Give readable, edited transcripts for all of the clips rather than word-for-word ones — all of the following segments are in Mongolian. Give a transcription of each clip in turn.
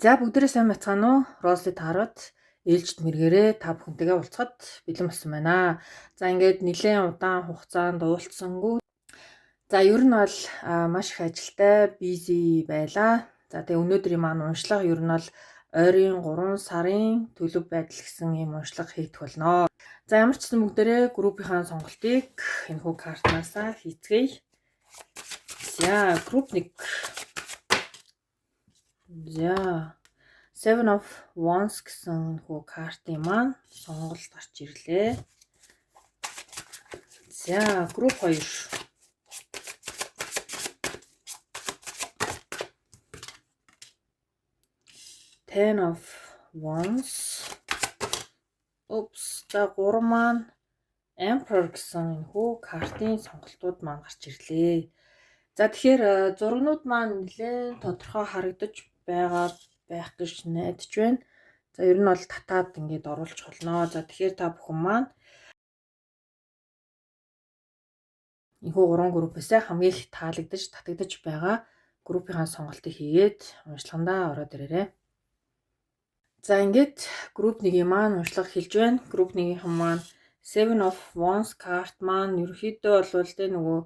За бүгдээрээ сайн бацгаана уу? Росли таарад ээлжид мэргээрээ та бүхэнтэйгээ уулзахад бэлэн болсон байна. За ингээд нэлээд удаан хугацаанд уулзсангүй. За ер нь бол маш их ажилтай busy байлаа. За тэгээ өнөөдрийн маань уншлага ер нь бол ойрын 3 сарын төлөв байдал гэсэн юм уншлага хийгдэх болно. За ямар ч гэсэн бүгдээрээ группийнхаа сонголтыг энэхүү картнаасаа хийцгээе. За групп 1. За Seven of Wands гэсэн энэхүү картын маань сонголт гарч ирлээ. За групп 2. Ten of Wands. За 3 маань Emperor гэсэн энэхүү картын сонголтууд маань гарч ирлээ. За тэгэхээр зургнууд маань нэлээд тодорхой харагдаж байгаа байх гэж найдаж байна. За ер нь бол татаад ингээд оруулж болно. За тэгэхээр та бүхэн маань энэхүү 3 группээс хамгийн их таалагдаж, татагдаж байгаа группийнхаа сонголтыг хийгээд уншлагандаа ороод ирээрэй. За ингээд групп 1-ийн маань уншлага хэлж байна. Групп 1-ийнхэн маань Seven of Wands карт маань ерөнхийдөө бол тэ нөгөө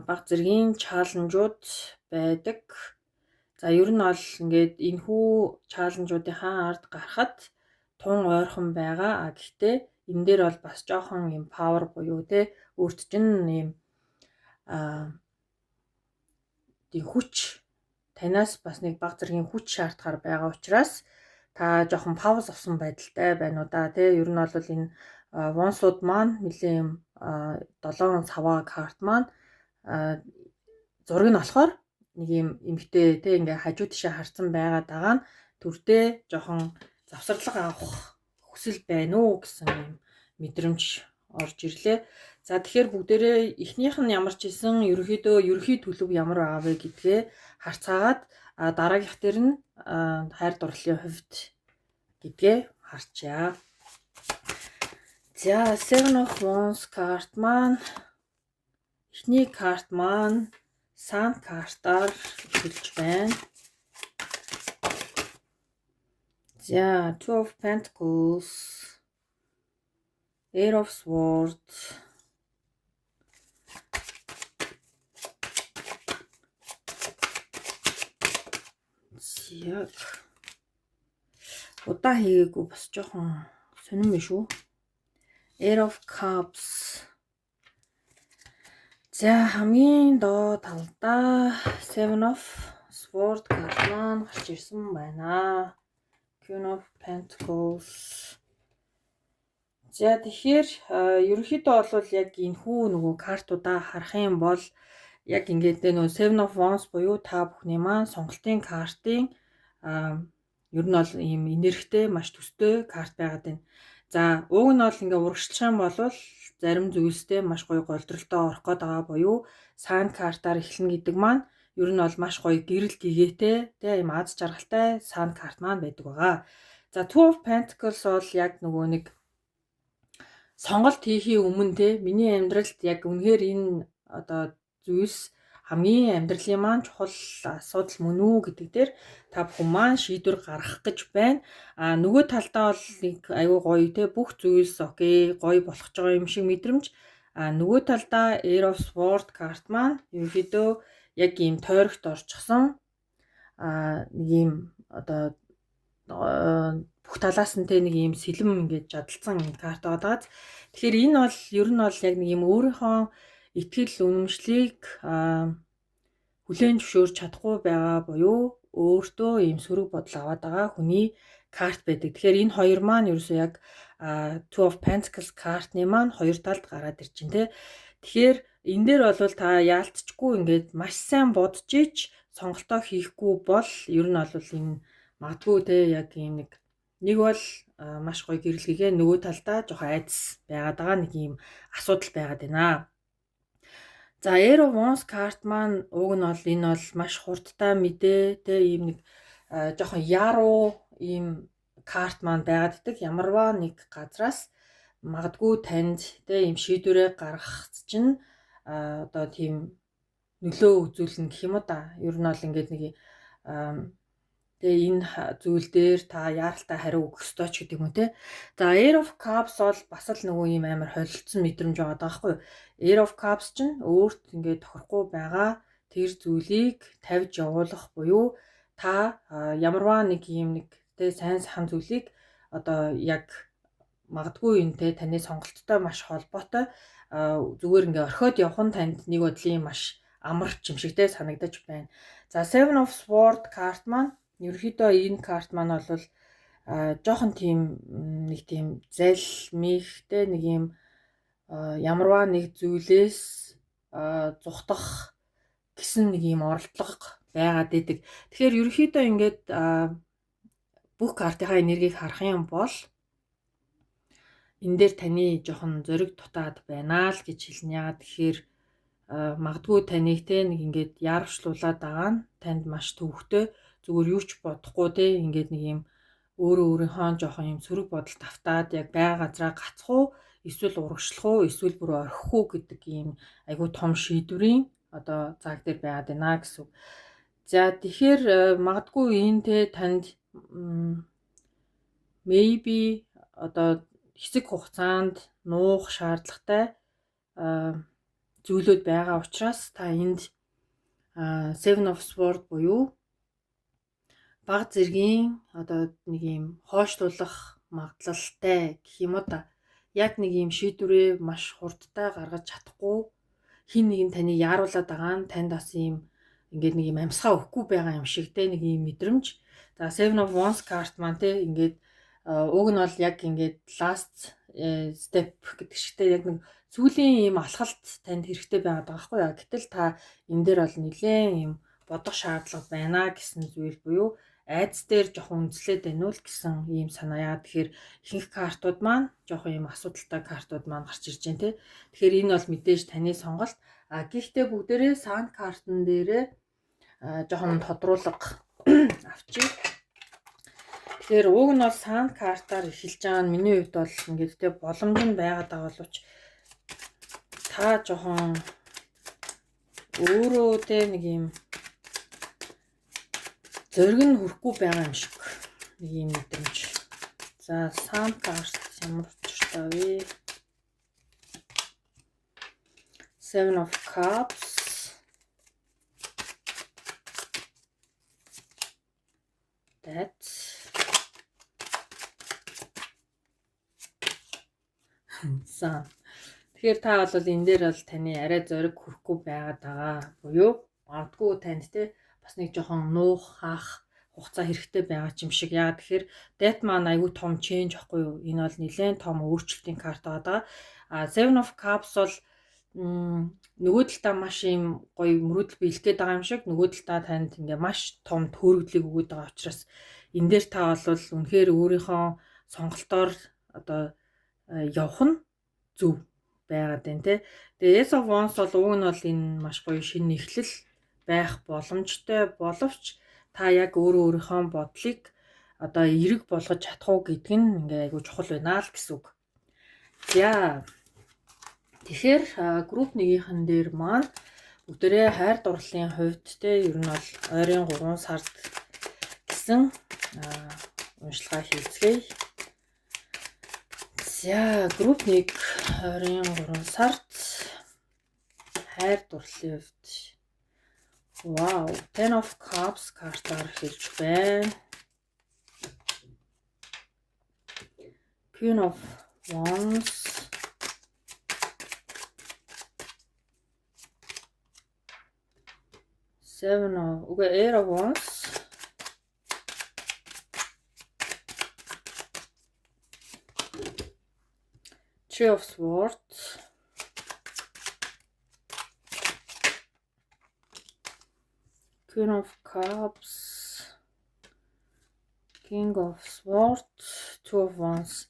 баг зэргийн чаленжууд байдаг. За ер нь бол ингээд энэхүү чаленжуудынхаа ард гарахад тун ойрхон байгаа. Гэхдээ энэ дээр бол бас жоохон юм павер буюу те өөрт чинь юм хүч танаас бас нэг баг зэргийн хүч шаардахаар байгаа учраас та жоохон пауз авсан байдалтай байна уу да те ер нь бол энэ вонсууд маань нэлийн 7 саваа карт маань зураг нь болохоор нэг юм эмхтэй те ингээ хажуу тишээ харцсан байгаад байгаа нь төрдөө жоохон завсарлага авах хүсэл байна уу гэсэн юм мэдрэмж орж ирлээ. За тэгэхээр бүгдээрээ эхнийх нь ямар ч исэн ерөнхийдөө ерөнхий төлөв ямар байгаа вэ гэдгээ харцаагаад дараагийнх дээр нь хайр дурлалын хувьд гэдгээ харчаа. За Seven of Wands карт маань эхний карт маань Sun картаар эхэлж байна. За Two of Pentacles, Eight of Swords, яг удаа хийгээгүй бас жоохон сонирм биш үү? Eight of Cups. За хамгийн доод талдаа Seven of Swords карт маань гарч ирсэн байна. Queen of Pentacles. За тэгэхээр ерөнхийдөө бол яг энэхүү нөгөө картуудаа харах юм бол яг ингээд нөгөө Seven of Wands буюу та бүхний маань сонголтын картын ер нь бол ийм энергитэй маш төстэй карт байгаад байна. За уг нь бол ингээ урагшлах юм бол зарим зүйлстэй маш гоё голдролтой орох гээд байгаа буюу Sun картаар эхлэнэ гэдэг маань ер нь бол маш гоё гэрэл гэгээтэй тийм ийм аз жаргалтай Sun карт маань байдаг байгаа. За Two of Pentacles бол яг нөгөө нэг сонголт хийхээ өмнө те миний амьдралд яг үнэхээр энэ одоо зүйлс хамгийн амьдралын маань чухал асуудал мөн үү гэдэг дээр та бүхэн маань шийдвэр гаргах гэж байна. Нөгөө талдаа бол нэг аюу гоё те бүх зүйлс окей гоё болох ч байгаа юм шиг мэдрэмж. Нөгөө талдаа Eight of Swords карт маань ерөөдөө яг ийм тойрогт орчихсон нэг ийм одоо бүх талаас нь те нэг ийм сэлэм ингэж жадалсан карт байгаа. Тэгэхээр энэ бол ер нь бол яг нэг ийм өөрийнхөө итгэл үнэмшлийг хүлээн зөвшөөрч чадахгүй байгаа буюу өөртөө ийм сөрөг бодол аваад байгаа хүний карт байдаг. Тэгэхээр энэ хоёр маань ерөөсөө яг Two of Pentacles картны маань хоёр талд гараад ирж байна те. Тэгэхээр энэ дээр бол та яалтчгүй ингээд маш сайн бодож ич сонголтоо хийхгүй бол ер нь бол энэ магадгүй те яг ийм нэг бол маш гоё гэрэлгээ нөгөө талдаа жоохон айдас байгаад байгаа нэг ийм асуудал байгаад байна. За Eight of Wands карт маань уг нь бол энэ бол маш хурдтай мэдээ те ийм нэг жоохон яруу ийм карт маань байгаад идэг. Ямарваа нэг газраас магадгүй танд те ийм шийдвэрээ гаргах чинь одоо тийм нөлөө үзүүлнэ гэх юм уу да. Ер нь бол ингээд нэг Тэгээ энэ зүйл дээр та яаралтай хариу өгөх ёстой ч гэдэг юм уу те. За Ace of Cups бол бас л нөгөө юм амар холилдсон мэдрэмж байгаа байхгүй юу. Ace of Cups чинь өөрт ингээд тохирохгүй байгаа тэр зүйлийг тавьж явуулах буюу та ямарваа нэг юм нэг те сайн сайхан зүйлийг одоо яг магадгүй энэ те таны сонголттой маш холбоотой зүгээр ингээ орхиод явах нь танд нэг бодлын маш амарч юм шиг те санагдаж байна. За Seven of Swords карт маань ерөнхийдөө энэ карт маань бол жоохон тийм нэг тийм залмихтэй нэг юм ямарваа нэг зүйлээс зүхтах гэсэн нэг юм оролдлого байгаад идэг. Тэгэхээр ерөнхийдөө ингээд бүх картынхаа энергийг харах юм бол энэ дээр таны жоохон зориг дутаад байна л гэж хэлнэ. Яагаад тэгэхээр магадгүй таныг те нэг ингээд яарвчлуулаад байгаа нь танд маш төвөгтэй зүгээр юу ч бодохгүй те ингээд нэг юм өөрийнхөө жоохон юм сөрөг бодолд автаад яг байга газраа гацх уу эсвэл урагшлах уу эсвэл бүр орхих уу гэдэг ийм айгүй том шийдвэрийн одоо цаг дээр байгаад байна гэсэн. За тэгэхээр магадгүй энэ те танд maybe одоо хэсэг хугацаанд нуух шаардлагатай зүйлүүд байгаа учраас та энд Seven of Swords буюу бага зэргийн одоо нэг юм хойшлуулах магадлалтай гэх юм уу та яг нэг юм шийдвэрээ маш хурдтай гаргаж чадахгүй хин нэг нь таны яаруулаад байгаа нь танд бас юм ингээд нэг юм амьсгаа өгөхгүй байгаа юм шиг те нэг юм мэдрэмж. За Seven of Wands карт маань те ингээд уг нь бол яг ингээд last step гэдэг чигтээ яг нэг сүүлийн юм алхалт танд хэрэгтэй байгаад байгаа байхгүй яа. Гэтэл та энэ дээр бол нэлээд юм бодох шаардлага байна гэсэн зүйл буюу айдас дээр жоохон үндэслээд байна уу гэсэн ийм санаа. Яа тэгэхээр ихэнх картууд маань жоохон ийм асуудалтай картууд маань гарч ирж байна те. Тэгэхээр энэ бол мэдээж таны сонголт. Гэхдээ бүгдээрээ сан картн дээрээ жоохон тодруулга авчиг. Тэгэхээр уг нь бол сан картаар эхэлж байгаа нь миний хувьд бол ингээд те боломж нь байгаад байгаа боловч та жоохон өөрөө те нэг юм зориг нь хүрэхгүй байгаа юм шиг нэг юм мэдрэмж. За сан карт ямар учиртай вэ? Seven of Cups. That's сан. Тэгэхээр та бол энэ дээр бол таны арай зориг хүрэхгүй байгаад байгаа. Буюу магадгүй танд те бас нэг жоохон нуух хаах хугацаа хэрэгтэй байгаа юм шиг. Яагаад тэгэхээр Death маань айгүй том change ахгүй юу? Энэ бол нэлээд том өөрчлөлтийн карт байгаа. Seven of Cups бол нөгөө талдаа маш юм гоё мөрөөдөл биелгээд байгаа юм шиг нөгөө талдаа танд ингээ маш том төөрөглийг өгöd байгаа учраас энэ дээр та бол үнэхээр өөрийнхөө сонголтоор одоо явах нь зөв байгаад байна те. Тэгээ Ace of Wands бол уг нь бол энэ маш гоё шинэ эхлэл байх боломжтой боловч та яг өөрийнхөө бодлыг одоо эерэг болгож чадах уу гэдг нь ингээ айгу чухал байна л гэсэн үг. За тэгэхээр групп 1-ийн дээр маань бүгдээрээ хайр дурлалын хувьд те ер нь бол ойрын 3 сард гэсэн уншилгаа хийцгээе. За групп 1 ойрын 3 сард хайр дурлалын хувьд Wow, Ten of Cups картаар хэлж байна. Queen of Wands. Eight of Wands. Three of Swords. Queen of Cups, King of Swords, Two of Wands.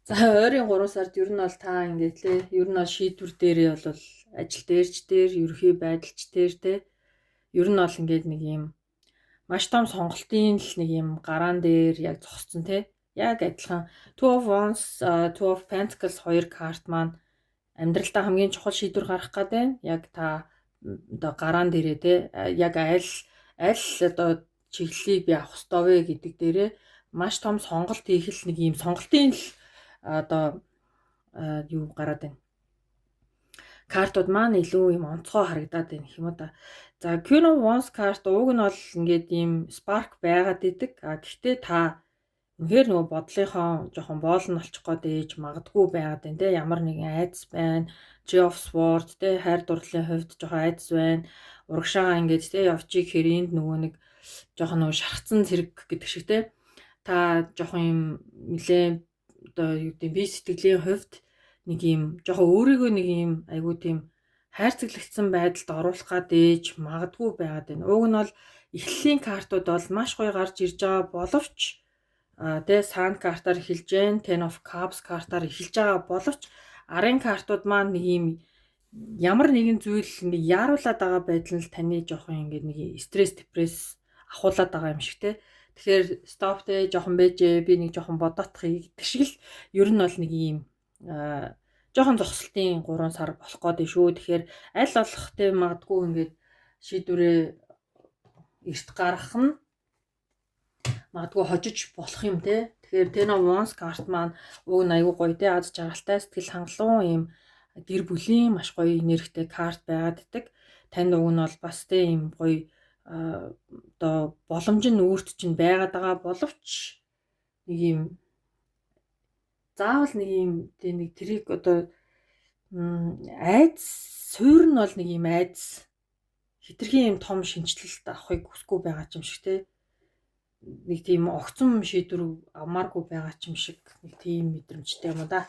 За ойрын 3 сард ер нь бол та ингээд лээ. Ер нь бол шийдвэр дээрээ бол ажил дээрч дээр, ерөнхий байдалч дээр те. Ер нь бол ингээд нэг юм маш том сонголтын л нэг юм гараан дээр яг зогссон те. Яг адилхан Two of Wands, Two of Pentacles хоёр карт маань амьдралдаа хамгийн чухал шийдвэр гаргах гээд байна. Яг та одоо гараан дээрээ те яг аль одоо чиглэлийг би авах ёстой вэ гэдэг дээрээ маш том сонголт хийх л нэг юм сонголтын л одоо юу гараад байна. Картууд маань илүү юм онцгой харагдаад байна гэх юм уу да. За Queen of Wands карт уг нь бол ингээд ийм spark байгаад идэг. Гэхдээ та үнэхээр нөгөө бодлынхоо жоохон боолн олчих гээд ээж магадгүй байгаад байна те. Ямар нэгэн айдас байна. Three of Swords те хайр дурлалын хувьд жоохон айдас байна. Урагшаага ингээд те явчих хэрэг энд нөгөө нэг жоохон нөгөө шархсан зэрэг гэдэг шиг те. Та жоохон юм нэлээ одоо юу гэдэг би сэтгэлийн хувьд нэг юм жоохон өөрийгөө нэг юм айгуу тийм хайрцаглагдсан байдалд оруулах гад ээж магадгүй байгаад байна. Уг нь бол эхлэлийн картууд бол маш гоё гарч ирж байгаа боловч тэ Sun картаар эхэлж Jain, Ten of Cups картаар эхэлж байгаа боловч арын картууд маань нэг юм ямар нэгэн зүйл ингээ яаруулаад байгаа байдал нь таны жоохон ингээ нэг стресс, депресс ахуулаад байгаа юм шиг те. Тэгэхээр стоп те жоохон байжээ би нэг жоохон бодоотхыг гэдэг шиг л ер нь бол нэг юм жоохон зогсолтын 3 сар болох гээд шүү. Тэгэхээр аль болох те магадгүй ингээд шийдвэрээ эрт гаргах нь магадгүй хожиж болох юм те. Тэгэхээр Ten of Wands карт маань уг нь аюу гоё те аз жаргалтай сэтгэл хангалуун юм гэр бүлийн маш гоё энергитэй карт байгаад идэг. Танд уг нь бол бас те юм гоё одоо боломж нь өөрт чинь байгаад байгаа боловч нэг юм заавал нэг юм тийм нэг тэрийг одоо айдас суур нь бол нэг юм айдас хитрхийн юм том шинжилэлт авахыг хүсэхгүй байгаа юм шиг те. Нэг тийм огцом шийдвэр амааргүй байгаа юм шиг нэг тийм мэдрэмжтэй юм да.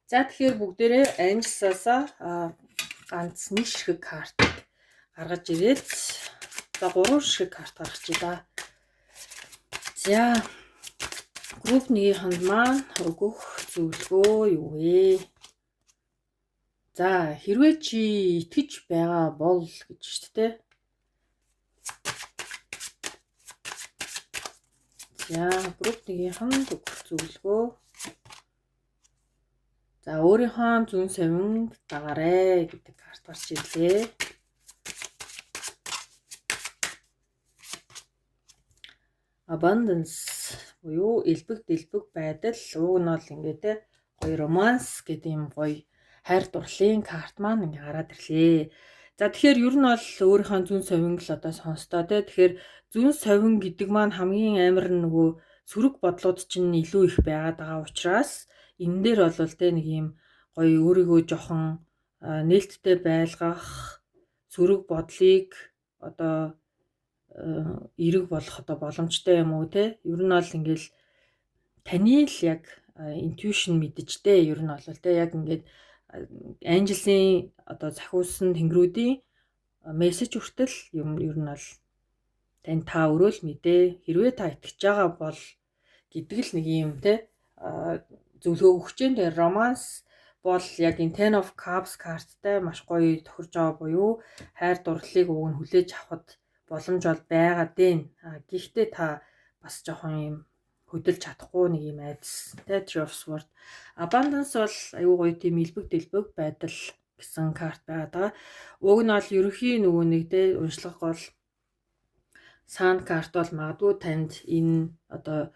За тэгэхээр бүгдээрээ Angels-аас ганц нэг ширхэг карт гаргаж ирээд за 3 ширхэг карт гаргачих да. За групп 1-ийн маань өгөх зөвлөгөө юу вэ? За хэрвээ чи итгэж байгаа бол гэж шүү дээ. За групп 1-ийн өгөх зөвлөгөө. За өөрийнхөө зүүн совин дагаарэ гэдэг карт гарч ирлээ. Abundance буюу элбэг дэлбэг байдал уг нь бол ингээ те гоё романс гэдэг юм гоё хайр дурлалын карт маань ингээ гараад ирлээ. За тэгэхээр ер нь бол өөрийнхөө зүүн совин л одоо сонстоо те. Тэгэхээр зүүн совин гэдэг маань хамгийн амар нөгөө сөрөг бодлууд чинь илүү их байгаад байгаа учраас энэ дээр бол те нэг юм гоё өөрийгөө жоохон нээлттэй байлгах сөрөг бодлыг одоо эрэг болох одоо боломжтой юм уу те. Ер нь бол ингээл таны л яг intuition мэдэж те. Ер нь бол те яг ингээд Angels-ийн одоо захиусан тэнгэрүүдийн мессеж хүртэл юм ер нь бол тань та өөрөө л мэдээ. Хэрвээ та итгэж байгаа бол гэдэг л нэг юм те зөвлөгөө өгч जैन. Тэгээ романс бол яг энэ Ten of Cups карттай маш гоё тохирж байгаа буюу хайр дурлалыг уг нь хүлээж авахд боломж бол байгаад байна. Гэхдээ та бас жоохон юм хөдөлж чадахгүй нэг юм айдас те. Three of Swords. Abundance бол аюу гоё тийм элбэг дэлбэг байдал гэсэн карт байгаад байгаа. Уг нь бол ерөнхийн нөгөө нэг те уншлах бол Sun карт бол магадгүй танд энэ одоо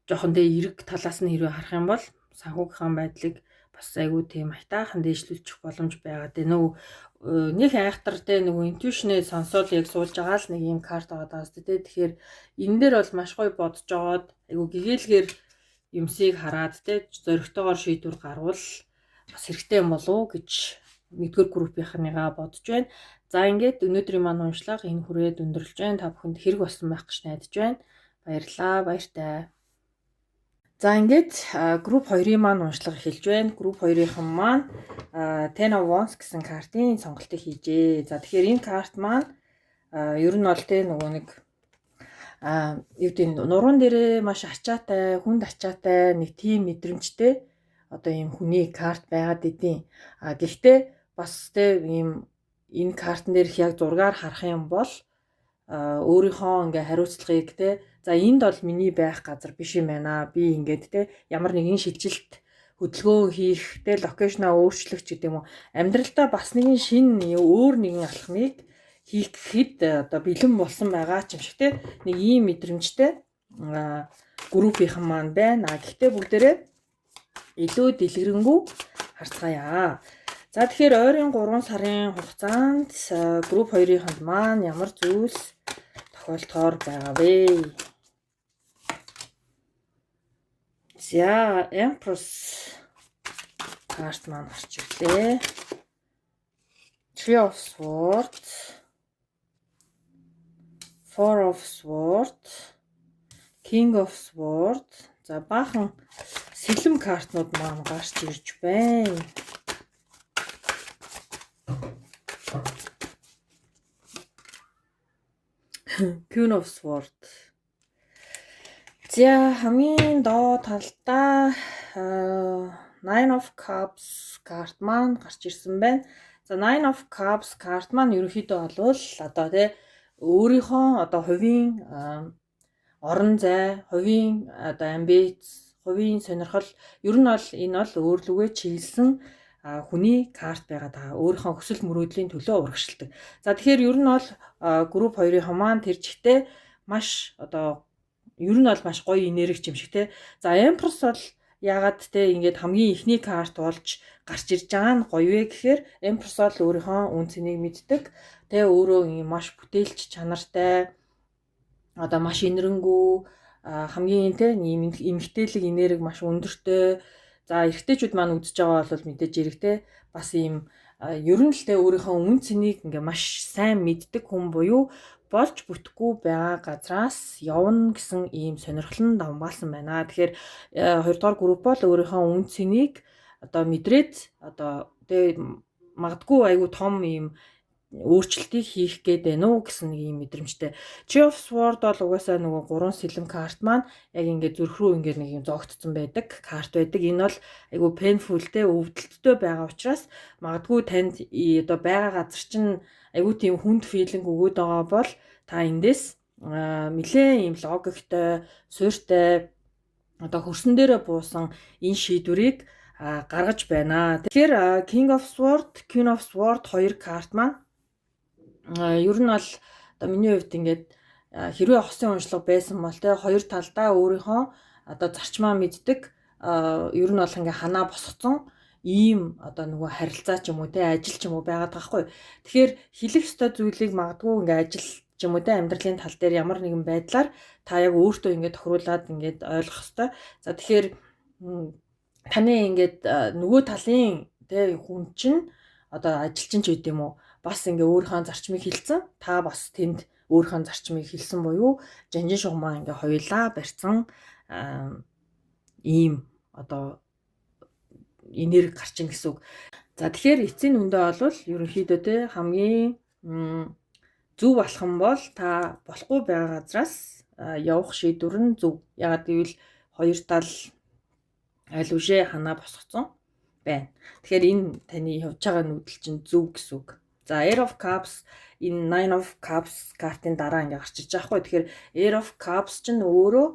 жоохон дэ эрэг талаас нь хэрвээ харах юм бол санхүүгийнхаа байдлыг бас айгүй тийм хайтаахан дээшлүүлчих боломж байгаад байна уу. Нэг айхтар те нөгөө интуишнээ сонсоод яг суулж байгаа л нэг юм карт байгаа даа те. Тэгэхээр энэ дээр бол маш гоё бодож жоод айгүй гэгээлгээр юмсыг хараад те зоригтойгоор шийдвэр гарвал бас хэрэгтэй юм болов уу гэж нэгдүгээр группийнхныгаа бодож байна. За ингээд өнөөдрийн маань уншлага энэ хүрээд өндөрлж байна. Та бүхэнд хэрэг болсон байх гэж найдаж байна. Баярлалаа, баяртай. За ингээд групп 2-ын маань уншлага эхэлж байна. Групп 2-ийнхан маань Ten of Wands гэсэн картын сонголтыг хийжээ. За тэгэхээр энэ карт маань ер нь бол те нөгөө нэг юу гэдэг нуруунд дээрээ маш ачаатай, хүнд ачаатай нэг тийм мэдрэмжтэй одоо ийм хүний карт байгаад идэв. Гэхдээ бас те ийм энэ картн дээрх яг зургаар харах юм бол өөрийнхөө ингээ хариуцлагыг те за энд бол миний байх газар биш юм байна. Би ингээд те ямар нэгэн шилжилт хөдөлгөөн хийх те локейшнаа өөрчлөх ч гэдэг юм уу. Амьдралдаа бас нэгэн шинэ өөр нэгэн алхмыг хийхэд одоо бэлэн болсон байгаа ч юм шиг те нэг ийм мэдрэмжтэй группийнхан маань байна. Гэхдээ бүгдээрээ илүү дэлгэрэнгүй харцгаая. За тэгэхээр ойрын 3 сарын хугацаанд групп 2-ын маань ямар зүйлс тохиолдохоор байгаа вэ? За Empress карт маань гарч ирлээ. Three of Swords, Four of Swords, King of Swords. За баахан сэлэм картнууд маань гарч ирж байна. Queen of Swords. За хамгийн доод талдаа Nine of Cups карт маань гарч ирсэн байна. За Nine of Cups карт маань ерөнхийдөө болвол одоо тий өөрийнхөө одоо хувийн орон зай, хувийн одоо амбиц, хувийн сонирхол ер нь бол энэ бол өөрлөгөө чиглэсэн хүний карт байгаа даа. Өөрийнхөө хүсэл мөрөөдлийн төлөө урагшилдаг. За тэгэхээр ер нь бол групп 2-ын маань тэр жигтэй маш одоо ер нь бол маш гоё энерги юм шиг те. За Empress бол ягаад те ингээд хамгийн ихний карт болж гарч ирж байгаа нь гоё вэ гэхээр Empress бол өөрийнхөө үн цэнийг мэддэг. Тэ өөрөө ийм маш бүтээлч чанартай одоо маш инэрэнгүү хамгийн те ийм эмгтээлэг энерги маш өндөртэй. За эрэгтэйчүүд маань үзэж байгаа бол мэдээж эрэгтэй бас ийм ер нь л те өөрийнхөө үн цэнийг ингээ маш сайн мэддэг хүн буюу болж бүтэхгүй байгаа газраас явна гэсэн ийм сонирхол нь давмгаалсан байна. Тэгэхээр 2 дугаар групп бол өөрийнхөө үн цэнийг одоо мэдрээд одоо тэгээ магадгүй айгу том ийм өөрчлөлтийг хийх гээд байна уу гэсэн нэг ийм мэдрэмжтэй. Three of Swords бол угаасаа нөгөө 3 сэлэм карт маань яг ингээд зүрх рүү ингээд нэг юм зогтцсон байдаг карт байдаг. Энэ бол айгу painful те өвдөлттэй байгаа учраас магадгүй танд одоо байгаа газар чинь айгу тийм хүнд филинг өгөөд байгаа бол та эндээс нэлээд ийм логиктой, суйртай одоо хөрсөн дээрээ буусан энэ шийдвэрийг гаргаж байна. Тэгэхээр King of Swords, Queen of Swords хоёр карт маань ер нь бол одоо миний хувьд ингээд хэрвээ хосын уншлага байсан бол те хоёр талдаа өөрийнхөө одоо зарчмаа мэддэг ер нь бол ингээ ханаа босгоцсон ийм одоо нөгөө харилцаа ч юм уу те ажил ч юм уу байгаад байгаа хгүй. Тэгэхээр хэлэх ёстой зүйлийг магадгүй ингээ ажил ч юм уу те амьдралын тал дээр ямар нэгэн байдлаар та яг өөртөө ингээ тохируулаад ингээ ойлгох ёстой. За тэгэхээр таны ингээд нөгөө талын те хүн чинь одоо ажилчин ч үгүй юм уу бас ингээ өөрийнхөө зарчмыг хэлсэн. Та бас тэнд өөрийнхөө зарчмыг хэлсэн буюу жанжин шугамаа ингээ хоёулаа барьсан ийм одоо энерги гарчин гэсэн үг. За тэгэхээр эцсийн үндэ бол ерөнхийдөө те хамгийн зөв алхам бол та болохгүй байгаа газраас явах шийдвэр нь зөв. Ягаад гэвэл хоёр тал аль үшээ ханаа босгоцсон байна. Тэгэхээр энэ таны явж байгаа нүүдэл чинь зөв гэсэн үг. За Air of Cups энэ Nine of Cups картын дараа ингээ гарч иж байгаа хгүй. Тэгэхээр Air of Cups чинь өөрөө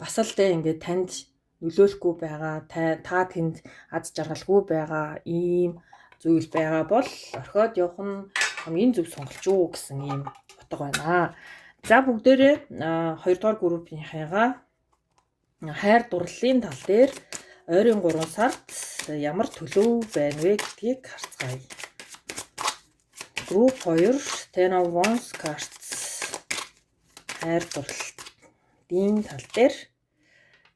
бас л тэ ингээ танд нөлөөлөхгүй байгаа, та тэнд аз жаргалгүй байгаа ийм зүйл байгаа бол орхиод явах нь хамгийн зөв сонголт юу гэсэн ийм утга байна. За бүгдээрээ 2 дугаар группийнхаа хайр дурлалын тал дээр ойрын 3 сард ямар төлөв байна вэ гэдгийг харцгаая. Group 2 Ten of Wands cards хайр дурлалын тал дээр.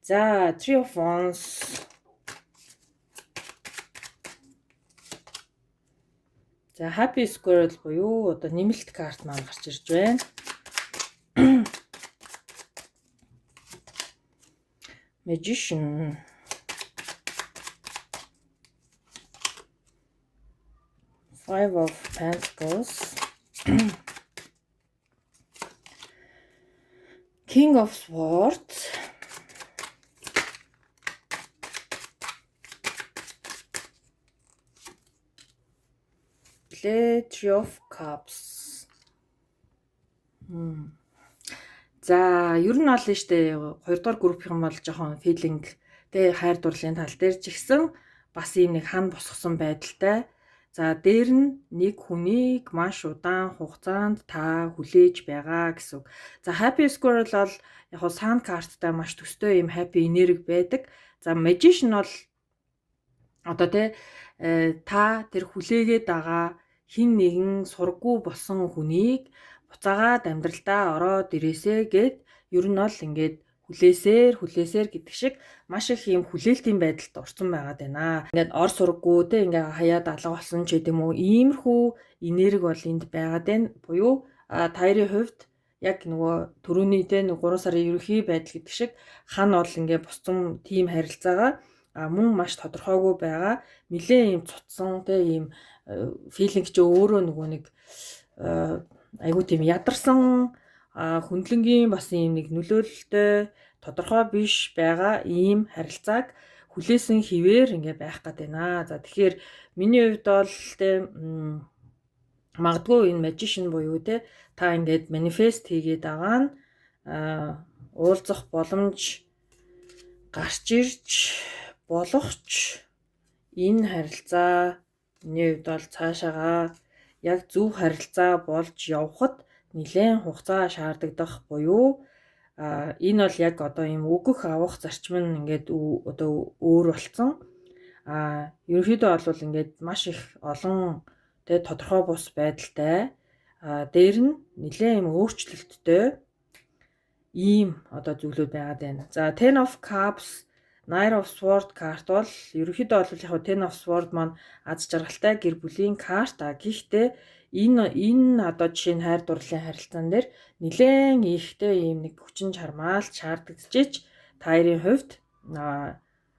За Three of Wands. За Happy Squirrel буюу одоо нэмэлт карт маань гарч ирж байна. Magician. Five of Pentacles. King of Swords. Three of Cups. За ер нь бол нь штэ 2 дугаар группийн бол жоохон feeling тэ хайр дурлалын тал дээр ч ихсэн бас ийм нэг хан босгосон байдалтай. За дээр нь нэг хүнийг маш удаан хугацаанд та хүлээж байгаа гэсэн үг. За happy squirrel бол яг хоо sun card-тай маш төстэй юм happy энерги байдаг. За magician бол одоо та тэр хүлээгээд байгаа хин нэгэн сургуу болсон хүнийг буцаагаад амьдралдаа ороод ирээсэ гэд ер нь бол ингээд хүлээсээр гэдэг шиг маш их юм хүлээлтийн байдалд орсон байгаад байна. Ингээд ор сургуу ингээд хаяад алга болсон ч гэдэм үү иймэрхүү энерги бол энд байгаад байна. Буюу таярын хувьд яг нөгөө төрөний 3 сарын ерөнхий байдал гэдэг шиг хан бол ингээд бусдын тим харилцаагаа мөн маш тодорхойгүй байгаа. Нилээн юм цуцсан ийм филинг ч өөрөө нөгөө нэг айгуу тийм ядарсан хөндлөнгийн бас ийм нэг нөлөөлөлтэй тодорхой биш байгаа ийм харилцааг хүлээсэн хിവэр ингээ байх гээд байна. За тэгэхээр миний хувьд бол магадгүй энэ magician буюу та ингээд manifest хийгээд байгаа нь уулзах боломж гарч ирж болохч энэ харилцаа миний хувьд бол цаашаага яг зөв харилцаа болж явхад нэлээд хугацаа шаардагдах буюу энэ бол яг одоо ийм өгөх авах зарчим нь ингээд одоо өөр болсон. Ерөнхийдөө бол ингээд маш их олон тодорхой бус байдалтай дээр нь нэлээд ийм өөрчлөлттэй ийм одоо зүйлүүд байгаад байна. За Ten of Cups, Knight of Swords карт бол ерөнхийдөө бол яг Ten of Swords маань аз жаргалтай гэр бүлийн карт. Гэхдээ энэ одоо жишээ нь хайр дурлалын харилцаан дээр нэлээд ихтэй ийм нэг хүчин чармаалт шаардагдчихэж таарийн хувьд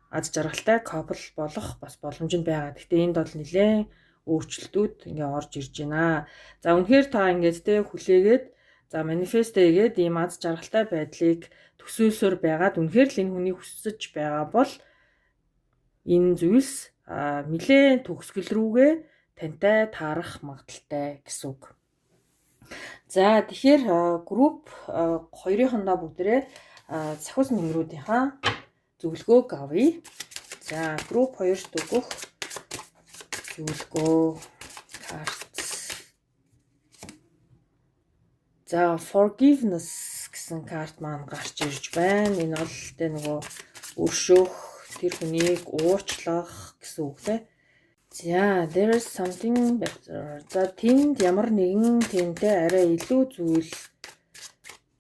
аз жаргалтай couple болох бас боломж нь байгаа. Гэхдээ энд бол нэлээд өөрчлөлтүүд ингээ орж ирж байна. За үнэхээр та ингээд хүлээгээд за манифест хийгээд ийм аз жаргалтай байдлыг төсөөлсөөр байгаад үнэхээр л энэ хүний хүсэж байгаа бол энэ зүйлс нэлээд төгсгөл рүүгээ тантай таарах магадaltaй гэсэн үг. За тэгэхээр групп 2-ынхондоо бүгдээрээ сахиус нэмрүүдийнхаа зөвлөгөөг авъя. За групп 2-т өгөх зөвлөгөө карт. За forgiveness гэсэн карт маань гарч ирж байна. Энэ бол нөгөө өршөөх, тэр хүнийг уучлах гэсэн үг тийм. За there is something better. За тэнд ямар нэгэн тэнтэй арай илүү зүйл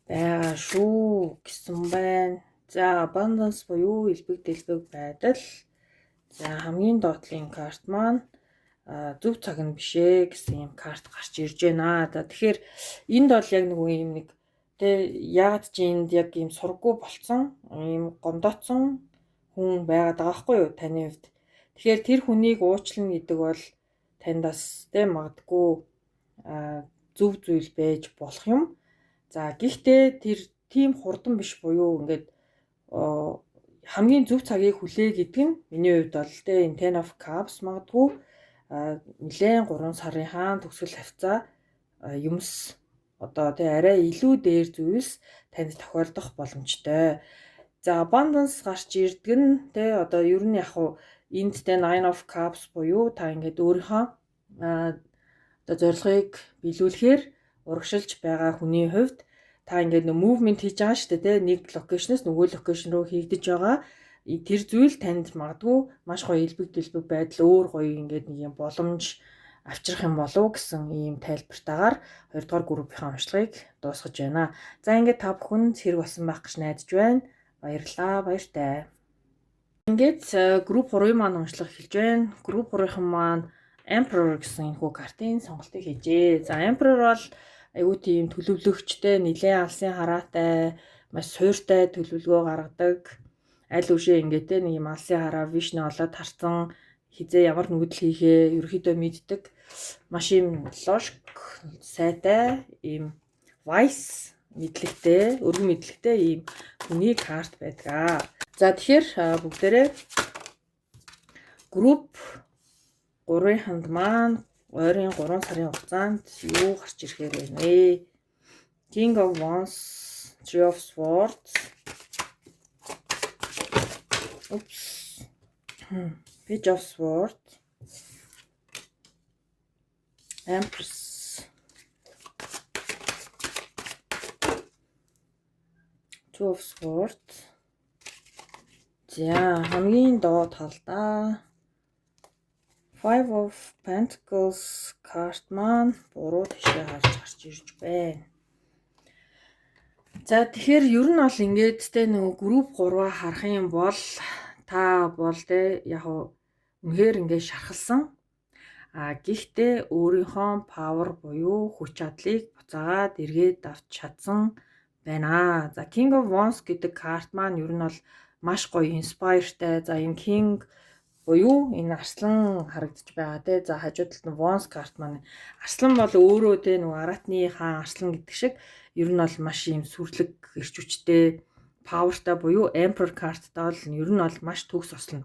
байгаа шүү гэсэн байна. За abundance буюу элбэг дэлбэг байдал. За хамгийн доотлын карт маань зөв цаг нь бишээ гэсэн юм карт гарч ирж байна. За тэгэхээр энд бол яг нөгөө юм нэг яагаад ч энд яг юм сургуу болцсон, юм гомдоцсон хүн байгаад байгаа хгүй юу таны хувьд. Тэгэхээр тэр хүнийг уучлна гэдэг бол танд бас магадгүй зөв зүйл байж болох юм. За гэхдээ тэр тийм хурдан биш буюу ингээд хамгийн зөв цагийг хүлээ гэдэг нь миний хувьд бол энэ Ten of Cups магадгүй нэлээд 3 сарын хаан төгсгөл хавцаа юмс одоо арай илүү дээр зүйлс танд тохиолдох боломжтой. За abundance гарч ирдэг нь одоо ер нь яг энд Nine of Cups буюу та ингээд өөрийнхөө одоо зорилгыг биелүүлэхээр урагшилж байгаа хүний хувьд та ингээд movement хийж байгаа шүү дээ нэг локейшнээс нөгөө локейшн руу хийгдэж байгаа. Тэр зүйл танд магадгүй маш гоё элбэг дэлбэг байдал өөр гоё ингээд нэг юм боломж авчрах юм болов гэсэн ийм тайлбартаагаар 2 дугаар группийн уншлагыг дуусгаж байна. За ингээд та бүхэн зэрэг болсон байх гэж найдаж байна. Баярлалаа, баяртай. Ингээд групп 3-ын маань уншлага эхэлж байна. Групп 3-ын маань Emperor гэсэн энэхүү картын сонголтыг хийжээ. За Emperor бол аюу тийм төлөвлөгчтэй, нэлээд алсын хараатай, маш суйртай төлөвлөгөө гаргадаг. Аль үшээ ингээд нэг юм алсын хараа вишнэ олоод харцсан хизээ ямар нүгдэл хийхээ ерөөхдөө мэддэг. Маш юм логик, сайтай, ийм wise мэдлэгтэй, өргөн мэдлэгтэй ийм хүний карт байдаг. За тэгэхээр бүгдээрээ групп 3-нд маань ойрын 3 сарын хугацаанд юу гарч ирэхээр байна вэ? King of Wands, Three of Swords. Page of Swords. Empress, Two of Swords. За хамгийн доод талдаа Five of Pentacles карт маань буруу тишээ гарч ирж байна. За тэгэхээр ер нь бол ингээд тэ нөгөө групп 3-аа харах юм бол та бол тэ яг үнэхээр ингээд шархалсан. Гэхдээ өөрийнхөө power буюу хүч чадлыг буцаагаад эргээд авч чадсан байна. За King of Wands гэдэг карт маань ер нь бол маш гоё inspireтай. За энэ King буюу энэ арслан харагдаж байгаа те. За хажуу талд нь Wands карт маань арслан бол өөрөө те нөгөө аратны хаан арслан гэдэг шиг ер нь бол маш юм сүрлэг эрч хүчтэй powerтай буюу Emperor карттай бол ер нь бол маш төгс ослно.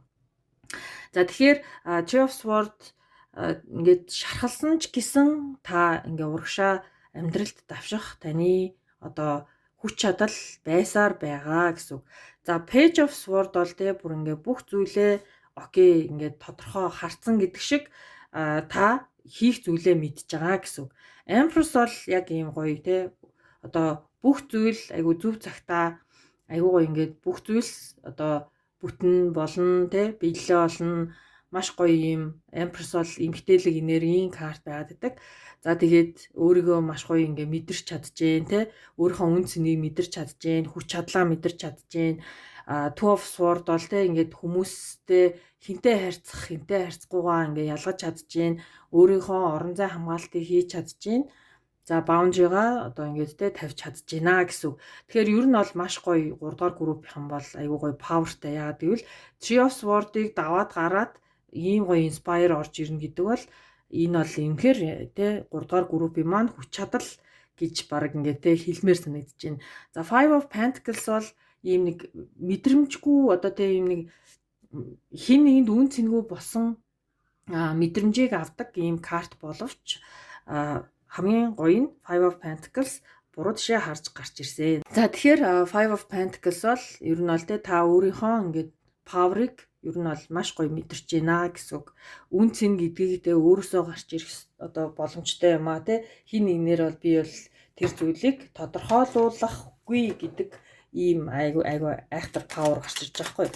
За тэгэхээр Three of Swords ингээд шархалсан ч гэсэн та ингээ урагшаа амьдралд давших таны одоо хүч чадал байсаар байгаа гэсэн үг. За Page of Swords бол те бүр ингээ бүх зүйлээ окей ингээд тодорхой харцсан гэдэг шиг та хийх зүйлээ мэдж байгаа гэсэн үг. Empress бол яг ийм гоё те одоо бүх зүйл айгу зөв цагтаа айгу гоё ингээд бүх зүйлс одоо бүтэн болно те биелэлээ болно. Маш гоё юм Empress бол эмгтээлэг энергийн карт байгаад байдаг. За тэгээд өөрийгөө маш гоё ингээ мэдэрч чадчихээн те өөрийнхөө үн цэнийг мэдэрч чадчихээн, хүч чадлаа мэдэрч чадчихээн. Two of Swords бол те ингээд хүмүүстэй хинтээ харьцахгүйгаа ингээ ялгаж чадчихээн, өөрийнхөө орон зай хамгаалтыг хийж чадчихээн. За boundary-га одоо ингээд те тавьж чадчихэна гэсэн. Тэгэхээр ер нь бол маш гоё 3 дугаар группийнхан бол айгүй гоё powerтай. Яагаад гэвэл Three of Swords-ыг даваад гараад ийм гоё inspire орж ирнэ гэдэг бол энэ бол үнэхээр те 3 дугаар группийн маань хүч чадал гэж баг ингээд те хэлмээр санагдаж байна. За Five of Pentacles бол ийм нэг мэдрэмжгүй одоо те ийм нэг хин нэгэнд үн цэнгүй болсон мэдрэмжийг авдаг ийм карт боловч хамгийн гоё нь Five of Pentacles буруу тишээ харж гарч ирсэн. За тэгэхээр Five of Pentacles бол ер нь бол те та өөрийнхөө ингээд power-ыг ер нь бол маш гоё мэдэрч байна гэсэн үг. Үн цэн гэдгийг те өөрөөсөө гарч ирэх одоо боломжтой юм а те хин нэгнэр бол би бол тэр зүйлийг тодорхойлуулахгүй гэдэг ийм айгу айхтар power гарч ирж байгаа хгүй.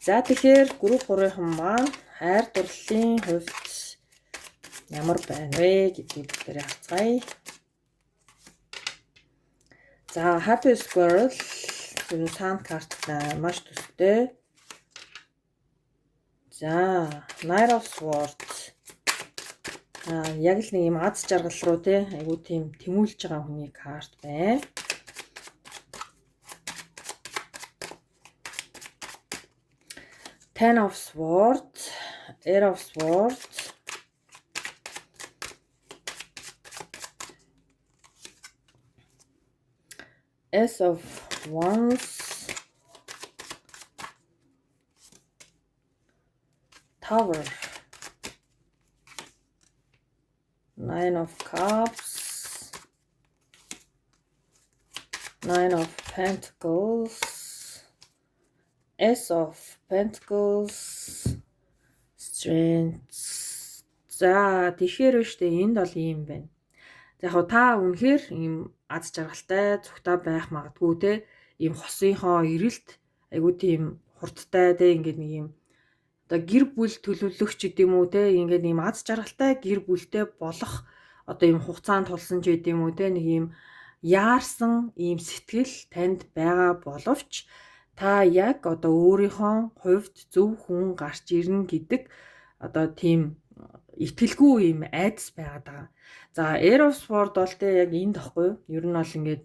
За тэгэхээр групп 3-ын маань хайр дурлалын хувьд ямар байна вэ гэдгийг бүгдээрээ хацгаая. За Happy Squirrel энэ санд карт маш төстэй. За Knight of Swords яг л нэг юм аз жаргал руу те айгу тийм тэмүүлж байгаа хүний карт байна. Ten of Swords, Eight of Swords, Ace of Wands, Tower, Nine of Cups, Nine of Pentacles, Ace of Pentacles, Strength. За тэгэхээр штэ энд бол ийм байна. За яг та үнэхээр ийм аз жаргалтай зүгтаа байх магадгүй те ийм хосынхоо эрэлт айгуу тийм хурдтай те ингээд нэг ийм одоо гэр бүл төлөвлөгч гэдэг юм уу те ингээд ийм аз жаргалтай гэр бүлтэй болох одоо ийм хугацаанд тулсан ч гэдэг юм уу те нэг ийм яарсан ийм сэтгэл танд байгаа боловч та яг одоо өөрийнхөө хувьд зөв хүн гарч ирнэ гэдэг одоо тийм итгэлгүй юм айдас байгаад байгаа. За Air of Swords бол те яг энд тахгүй юу? Ер нь бол ингээд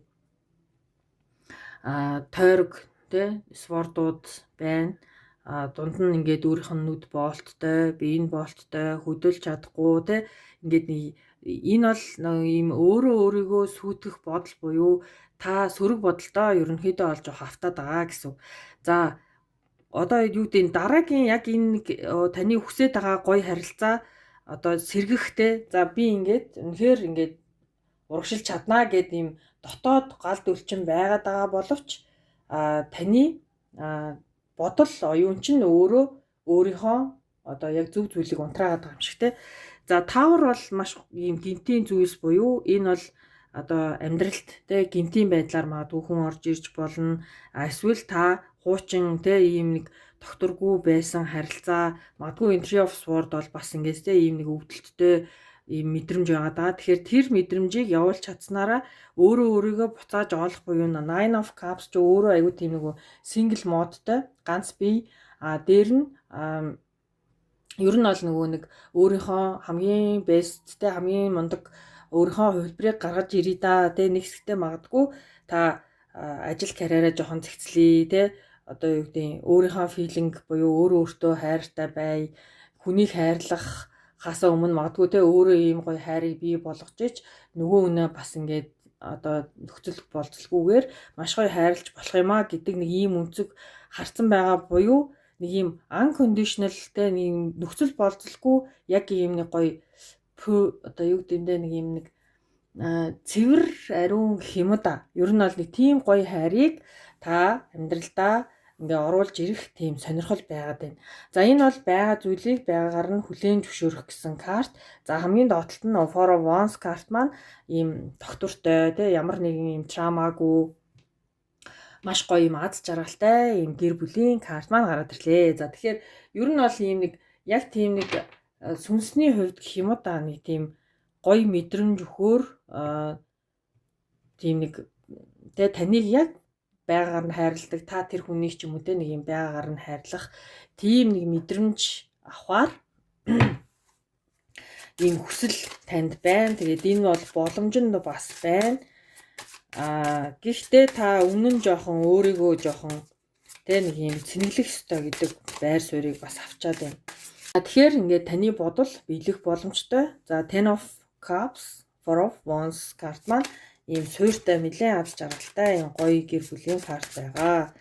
тойрог те swordууд байна. Дунд нь ингээд өөрийнх нь нүд болттой, биеийн болттой, хөдөлж чадахгүй те ингээд энэ бол ийм өөрийгөө сүйтгэх бодол буюу та сөрөг бодолтой ерөнхийдөө олж хавтаад байгаа гэсэн. За одоо юу гэдэг дараагийн яг энэ таны хүсэж байгаа гоё харилцаа одоо сэргэхтэй. За би ингээд үнэхээр ингээд урагшилж чаднаа гэд ийм дотоод галд өлчин байгаад байгаа боловч таны бодол оюун чинь өөрөө өөрийнхөө одоо яг зөв зүйлийг унтраагаад байгаа юм шиг те. За таавар бол маш ийм гинтийн зүйлс буюу энэ бол одоо амьдралд те гинтийн байдлаар магадгүй хүн орж ирж болно. Эсвэл та хуучин те ийм нэг докторгүй байсан харилцаа магадгүй entry of sword бол бас ингээс те ийм нэг өвдөлттэй ийм мэдрэмж байгаа даа. Тэгэхээр тэр мэдрэмжийг явуулж чадсанараа өөрийгөө буцааж олох буюу Nine of Cups ч өөрөө аягүй тийм нэг single модтой ганц бие дээр нь ер нь бол нөгөө нэг өөрийнхөө хамгийн бесттэй хамгийн мундаг өөрийнхөө хувилбарыг гаргаж ирээ да. Тэ нэг хэсэгтээ магадгүй та ажил карьераа жоохон цэгцлэе тэ одоо юу гэдэг өөрийнхөө филинг буюу өөртөө хайртай бай. Хүнийг хайрлах хасаа өмнө магадгүй тэ өөрөө ийм гоё хайрыг бий болгож ич нөгөө үнэ бас ингээд одоо нөхцөл болцолгүйгээр маш гоё хайрлаж болох юм а гэдэг нэг ийм үнцэг харсан байгаа буюу нэг юм unconditional тэ нэг нөхцөл болцолгүй яг ийм нэг гоё одоо юу гэдэг нэг юм нэг цэвэр ариун гэх юм да. Ер нь бол нэг тийм гоё хайрыг та амьдралдаа ингээ оруулж ирэх тийм сонирхол байгаад байна. За энэ бол байгаа зүйлийг байгаагаар нь хүлээн зөвшөөрөх гэсэн карт. За хамгийн доотлолт нь Four of Wands карт маань ийм доктортой тий ямар нэгэн ийм травмаагүй маш гоё юм аз жаргалтай ийм гэр бүлийн карт маань гараад ирлээ. За тэгэхээр ер нь бол ийм нэг яг тийм нэг сүнсний хувьд гэх юм да нэг тийм гоё мэдрэмж өгөхөөр тийм нэг тий таныг яг байгаар нь хайрладаг та тэр хүнийг ч юм уу те нэг юм байгаар нь хайрлах тийм нэг мэдрэмж авахар ийм хүсэл танд байна. Тэгээд энэ бол боломж нь бас байна. Гэхдээ та өмнө нь жоохон өөрийгөө жоохон те нэг юм цэнэглэх ёстой гэдэг байр суурийг бас авчаад байна. Тэгэхээр ингээд таны бодол биелэх боломжтой. За Ten of Cups, Four of Wands карт маань ийм суйртай нэлээд аз жаргалтай ийм гоё гэр бүлийн карт байгаа.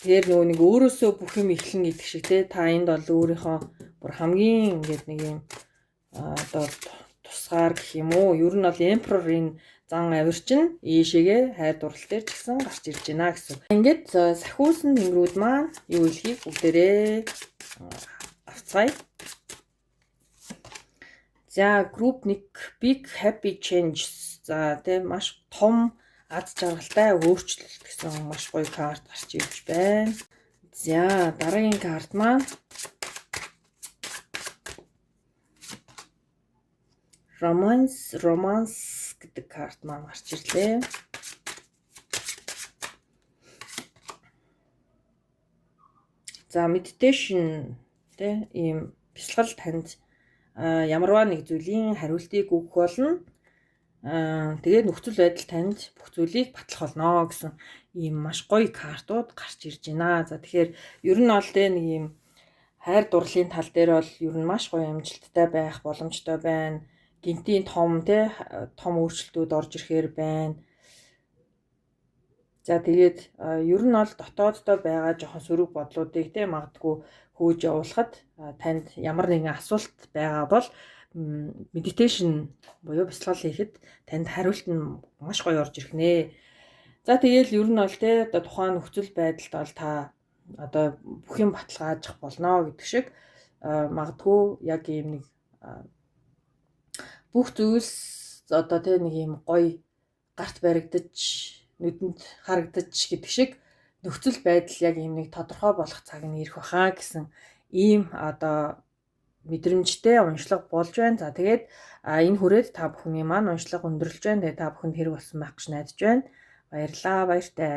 Тэгэхээр нөгөө нэг өөрөөсөө бүх юм эхлэн гэдэг шиг те та энд бол өөрийнхөө бүр хамгийн ингээд нэг юм одоо тусгаар гэх юм уу. Ер нь бол Emperor-ийн зан авирчин ийшээгээ хайр дурлал дээр ч гэсэн гарч ирж байна гэсэн. Ингээд сахиусан тэнгэрүүд маань юу хэлхийг бүгдээрээ авцгаая. За group нэг big happy changes. За тийм маш том аз жаргалтай өөрчлөлт гэсэн маш гоё карт гарч ирж байна. За дараагийн карт маань Romance гэдэг карт маань гарч ирлээ. За meditation тийм ийм бясалгал танд ямарваа нэг зүйлийн хариултыг өгөх болно. Тэгээд нөхцөл байдал танд бүх зүйлийг батлах болно гэсэн ийм маш гоё картууд гарч ирж байна. За тэгэхээр ер нь бол нэг ийм хайр дурлалын тал дээр бол ер нь маш гоё амжилттай байх боломжтой байна. Гинтийн том өөрчлөлтүүд орж ирэхээр байна. За тэгээд ер нь бол дотооддоо байгаа жоохон сөрөг бодлуудыг магадгүй хөөж явуулахад танд ямар нэгэн асуулт байгаа бол meditation буюу бясалгал хийхэд танд хариулт нь маш гоё орж ирэх нэ. За тэгээл ер нь бол одоо тухайн нөхцөл байдалд бол та одоо бүх юм баталгаажих болно гэдэг шиг магадгүй яг ийм нэг бүх зүйлс одоо нэг ийм гоё гарт баригдаж нүдэнд харагдаж гэдэг шиг нөхцөл байдал яг ийм нэг тодорхой болох цаг нь ирэх баха гэсэн ийм одоо мэдрэмжтэй уншлага болж байна. За тэгээд энэ хүрээд та бүхний маань уншлага өндөрлж байна. Тэгээд та бүхэнд хэрэг болсон байх гэж найдаж байна. Баярлалаа, баяртай.